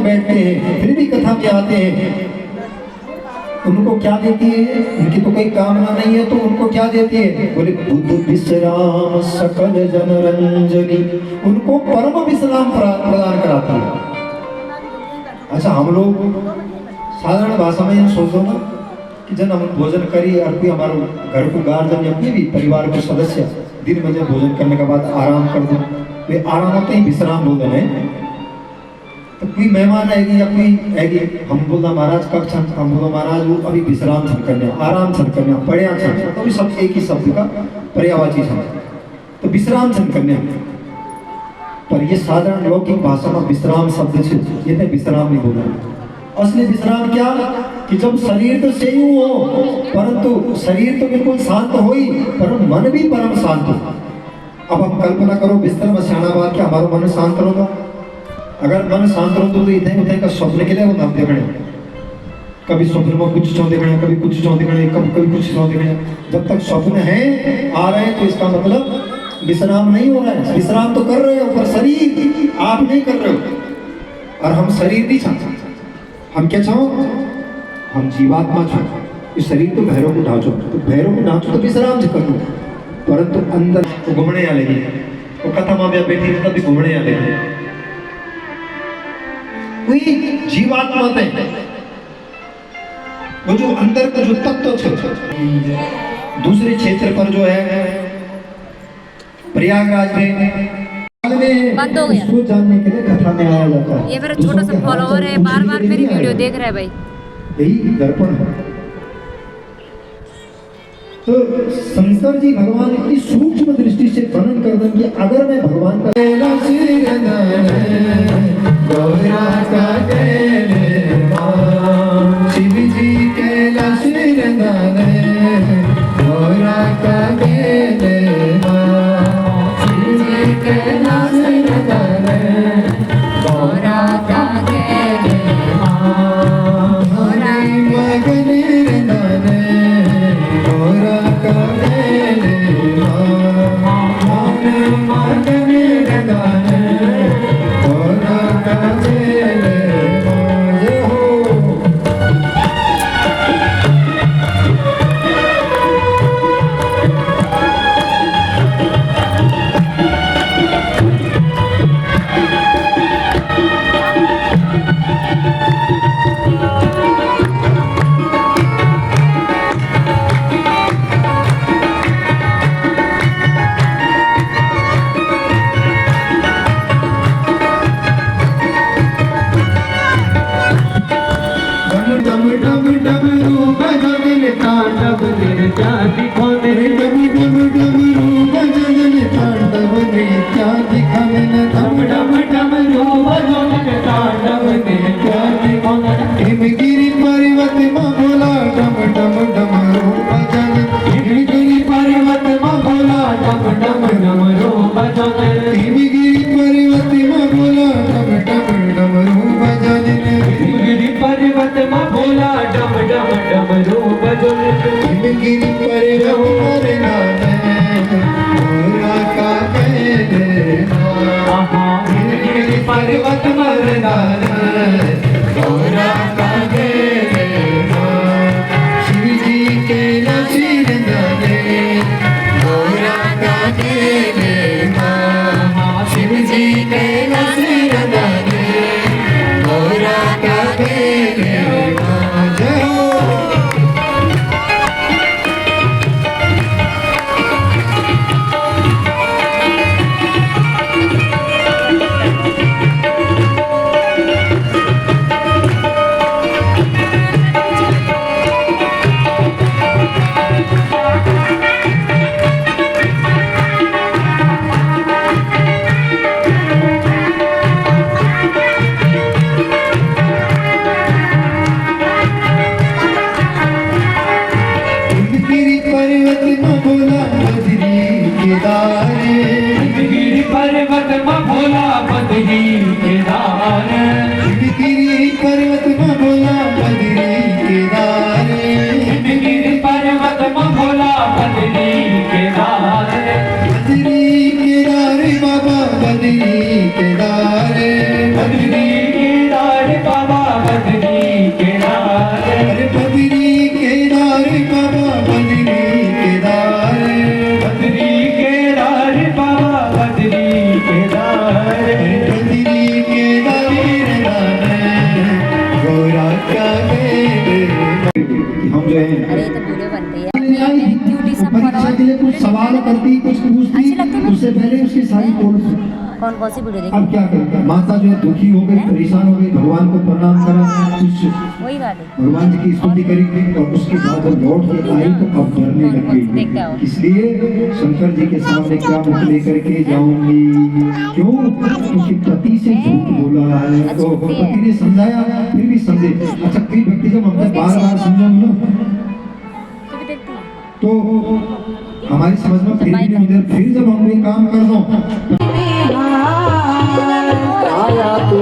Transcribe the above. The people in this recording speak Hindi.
बैठते हैं फिर भी कथा में आते हैं, उनको क्या देती है? उनकी तो कोई कामना नहीं है, तो उनको क्या देती है? बोले बुद्ध विश्राम सकल जनरंजनी, उनको परम विश्राम प्रदान कराती है। अच्छा, हम लोग साधारण भाषा में ये सोचो ना कि जब हम भोजन करिए और कोई हमारे घर को गार्जियन या कोई भी परिवार के सदस्य दिन में जब भोजन करने के बाद आराम कर दो, वे आराम होते ही विश्राम भोजन है। तो कोई मेहमान आएगी या कोई आएगी, हम बोलना महाराज कब छन, हम बोलो महाराज वो अभी विश्राम छन करने, आराम छन करने, पर्या छन, तो भी सब एक ही शब्द का पर्यायवाची शब्द, तो विश्राम छन करने। पर ये साधारण लौकिक भाषा में विश्राम शब्द है, ये विश्राम नहीं बोल रहे। असली विश्राम क्या कि जब शरीर तो सही हो, परंतु शरीर तो बिल्कुल शांत हो ही, पर मन भी परम शांत हो। अब हम कल्पना करो बिस्तर में सियाना बात के हमारा मन शांत रहो, अगर मन शांत रहो तो इतने उतने का स्वप्न के लिए वो नाम देखने, कभी स्वप्न में कुछ चौ देखने, कभी कुछ चौ देखने, कभी कुछ चौ देखने। जब तक स्वप्न है आ रहे हैं तो इसका मतलब विश्राम नहीं हो रहा है। विश्राम तो कर रहे हो पर शरीर आप नहीं कर रहे हो, और हम शरीर नहीं चाहते, हम क्या चाहो? हम जीवात्मा चाहो। इस शरीर तो भैरव को ढांचो, तो भैरव को ढांचो तो विश्राम से करो, परंतु अंदर तो घूमने आ लेगी, वो कथा माँ बैठी तब भी घूमने आ लेगी। वही जीवात्मा थे, वो जो अंदर का जो तत्व दूसरे क्षेत्र पर जो है प्रयागराज में बंद हो गया, उसको जानने के लिए कथा में आया जाता है। ये मेरा छोटा सा फॉलोअर है, बार बार मेरी वीडियो देख रहा है भाई। यही दर्पण है। तो शंकर जी भगवान की सूक्ष्म दृष्टि से वर्णन कर दें कि अगर मैं भगवान का शिव जी कैलाश सवाल करती कुछ पूछती अच्छी लगती है। उससे पहले उसकी सारी पोल। कौन कौन सी वीडियो देखी? अब क्या करता माता जो है दुखी हो गई परेशान हो गई भगवान को प्रणाम करा कुछ वही वाले। भगवान जी की स्तुति करी और उसके बाद जब लौट के आई तो अब डरने लग गई। इसलिए शंकर जी के सामने क्या मुख लेकर के जाऊंगी? क्यों? क्योंकि पति से झूठ बोला है। तो पति ने समझाया फिर भी समझे। अच्छा कई व्यक्ति जब हमने बार बार समझाऊंगा ना तू भी देखती है? तो हमारी समझ में फिर भी नहीं उधर फिर जब हम ये काम कर दो आया तो